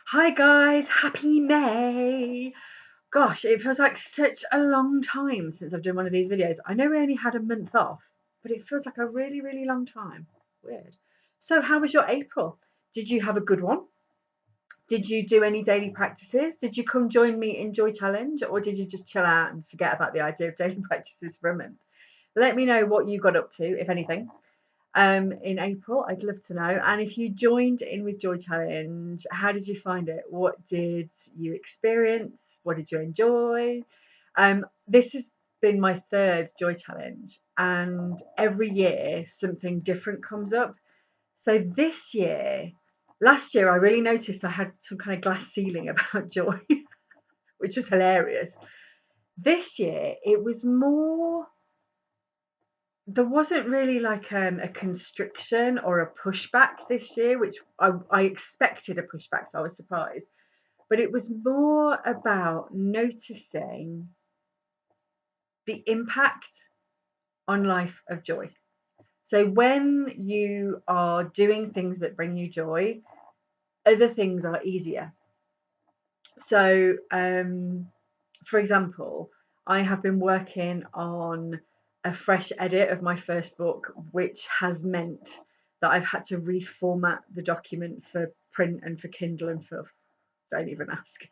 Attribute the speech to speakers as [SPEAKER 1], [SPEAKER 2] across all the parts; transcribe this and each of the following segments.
[SPEAKER 1] Hi guys, happy May. Gosh, it feels like such a long time since I've done one of these videos. I know we only had a month off, but it feels like a really, really long time. Weird. So how was your April? Did you have a good one? Did you do any daily practices? Did you come join me in Joy Challenge, or did you just chill out and forget about the idea of daily practices for a month? Let me know what you got up to, if anything, in April. I'd love to know. And if you joined in with Joy Challenge, how did you find it? What did you experience? What did you enjoy? This has been my third Joy Challenge, and every year something different comes up. So this year, last year, I really noticed I had some kind of glass ceiling about joy, which was hilarious. This year, it was more, there wasn't really like a constriction or a pushback this year, which I expected a pushback, so I was surprised. But it was more about noticing the impact on life of joy. So when you are doing things that bring you joy, other things are easier. So, for example, I have been working on a fresh edit of my first book, which has meant that I've had to reformat the document for print and for Kindle and for, don't even ask.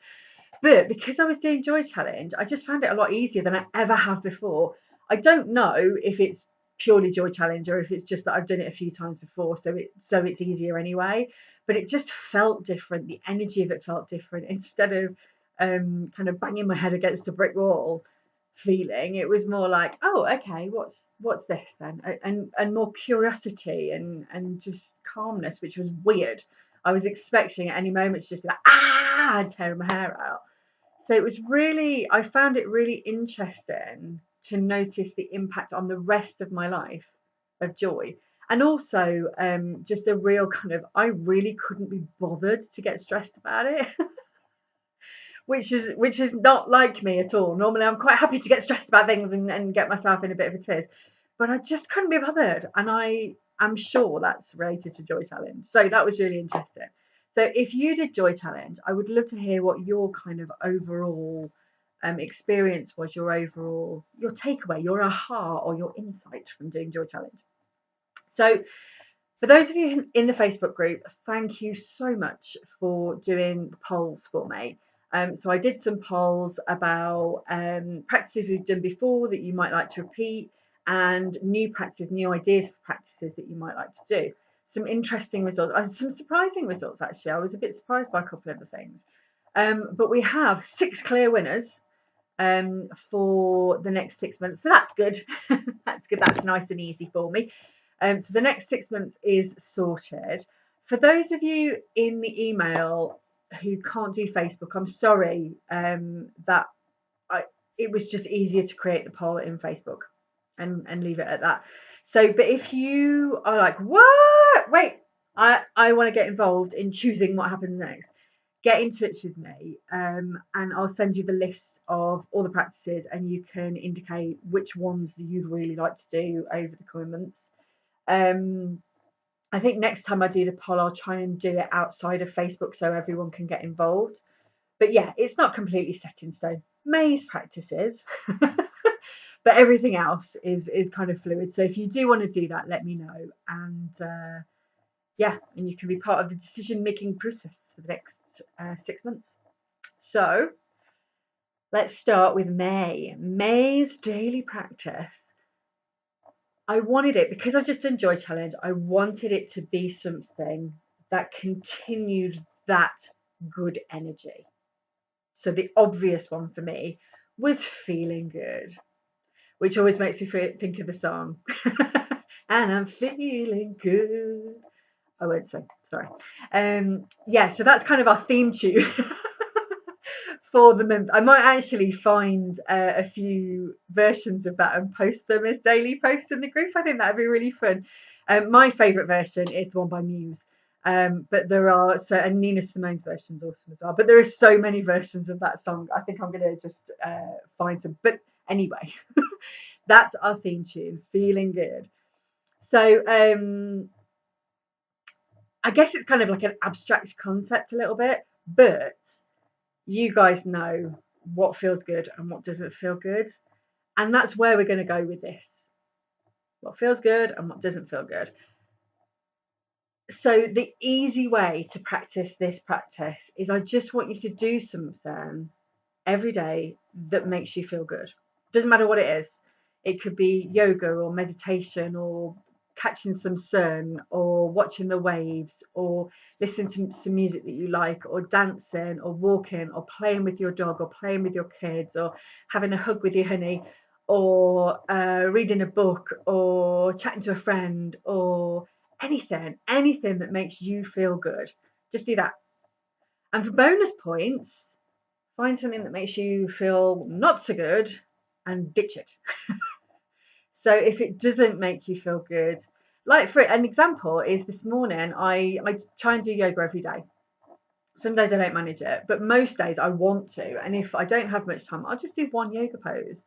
[SPEAKER 1] But because I was doing Joy Challenge, I just found it a lot easier than I ever have before. I don't know if it's purely Joy Challenge or if it's just that I've done it a few times before, so it's easier anyway. But it just felt different. The energy of it felt different. Instead of kind of banging my head against a brick wall feeling, it was more like, oh, okay, what's this then? And more curiosity and just calmness, which was weird. I was expecting at any moment to just be like, ah, and tearing my hair out. So it was really, I found it really interesting to notice the impact on the rest of my life of joy. And also just a real kind of, I really couldn't be bothered to get stressed about it, which is not like me at all. Normally I'm quite happy to get stressed about things and get myself in a bit of a tears, but I just couldn't be bothered. And I'm sure that's related to Joy Challenge. So that was really interesting. So if you did Joy Challenge, I would love to hear what your kind of overall experience was, your takeaway, your aha, or your insight from doing Joy Challenge. So for those of you in the Facebook group, thank you so much for doing the polls for me. So I did some polls about practices we've done before that you might like to repeat, and new practices, new ideas for practices that you might like to do. Some interesting results, some surprising results actually. I was a bit surprised by a couple of the things. But we have 6 clear winners for the next 6 months. So that's good. That's good. That's nice and easy for me. So the next 6 months is sorted. For those of you in the email who can't do Facebook, I'm sorry that it was just easier to create the poll in Facebook and leave it at that. So, but if you are like, what? Wait, I want to get involved in choosing what happens next, get in touch with me and I'll send you the list of all the practices and you can indicate which ones you'd really like to do over the coming months. I think next time I do the poll, I'll try and do it outside of Facebook so everyone can get involved. But yeah, it's not completely set in stone. Maze practices, but everything else is kind of fluid. So if you do want to do that, let me know. And yeah, and you can be part of the decision-making process for the next 6 months. So let's start with May. May's daily practice. I wanted it, because I've just done Joy Challenge, I wanted it to be something that continued that good energy. So the obvious one for me was feeling good, which always makes me think of the song. And I'm feeling good. I won't sing, sorry. Yeah, so that's kind of our theme tune for the month. I might actually find a few versions of that and post them as daily posts in the group. I think that'd be really fun. My favourite version is the one by Muse. But there are, so, and Nina Simone's version's awesome as well. But there are so many versions of that song. I think I'm going to just find some. But anyway, that's our theme tune, feeling good. So I guess it's kind of like an abstract concept a little bit, But you guys know what feels good and what doesn't feel good. And that's where we're going to go with this. What feels good and what doesn't feel good. So the easy way to practice this practice is I just want you to do something every day that makes you feel good. Doesn't matter what it is. It could be yoga or meditation or catching some sun or watching the waves or listening to some music that you like or dancing or walking or playing with your dog or playing with your kids or having a hug with your honey or reading a book or chatting to a friend or anything that makes you feel good. Just do that. And for bonus points, find something that makes you feel not so good and ditch it. So if it doesn't make you feel good, like for an example is this morning, I try and do yoga every day. Some days I don't manage it, but most days I want to. And if I don't have much time, I'll just do one yoga pose.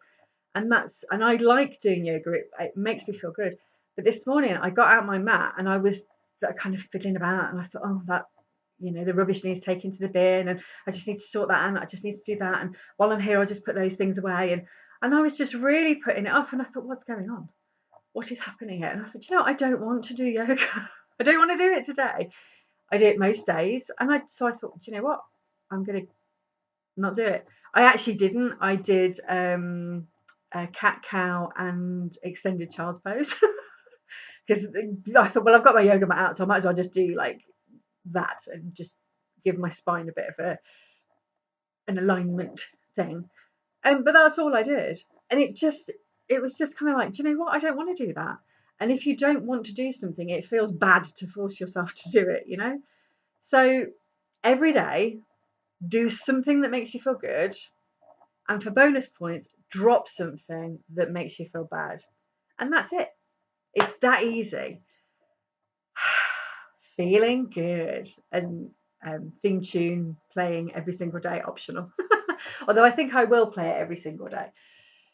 [SPEAKER 1] And I like doing yoga. It makes me feel good. But this morning I got out my mat and I was kind of fiddling about and I thought, oh, that, the rubbish needs taken to the bin and I just need to sort that out. I just need to do that. And while I'm here, I'll just put those things away. And I was just really putting it off. And I thought, what's going on? What is happening here? And I thought, I don't want to do yoga. I don't want to do it today. I do it most days. So I thought, do you know what? I'm going to not do it. I actually didn't. I did cat, cow and extended child's pose. Because I thought, well, I've got my yoga mat out, so I might as well just do like that and just give my spine a bit of an alignment thing. But that's all I did. And it was just kind of like, do you know what? I don't want to do that. And if you don't want to do something, it feels bad to force yourself to do it, So every day, do something that makes you feel good. And for bonus points, drop something that makes you feel bad. And that's it. It's that easy. Feeling good. And theme tune playing every single day, optional. Although I think I will play it every single day.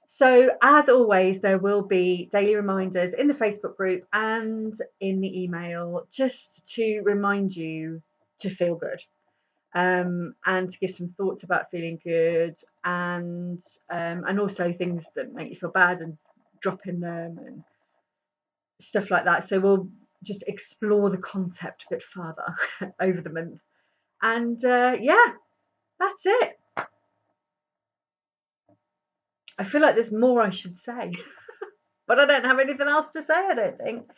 [SPEAKER 1] So as always, there will be daily reminders in the Facebook group and in the email just to remind you to feel good. And to give some thoughts about feeling good and also things that make you feel bad and dropping them and stuff like that. So we'll just explore the concept a bit further over the month. And that's it. I feel like there's more I should say, but I don't have anything else to say, I don't think.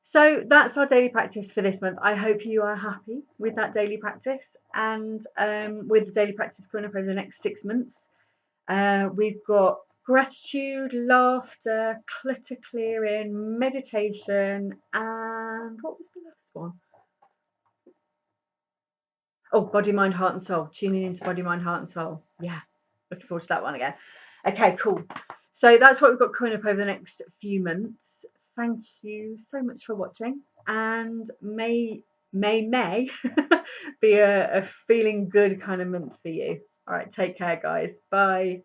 [SPEAKER 1] So that's our daily practice for this month. I hope you are happy with that daily practice and with the daily practice coming up over the next 6 months. We've got gratitude, laughter, clutter clearing, meditation, and what was the last one? Oh, body, mind, heart and soul. Tuning into body, mind, heart and soul. Yeah, looking forward to that one again. Okay, cool. So that's what we've got coming up over the next few months. Thank you so much for watching, and may be a feeling good kind of month for you. All right, take care, guys. Bye.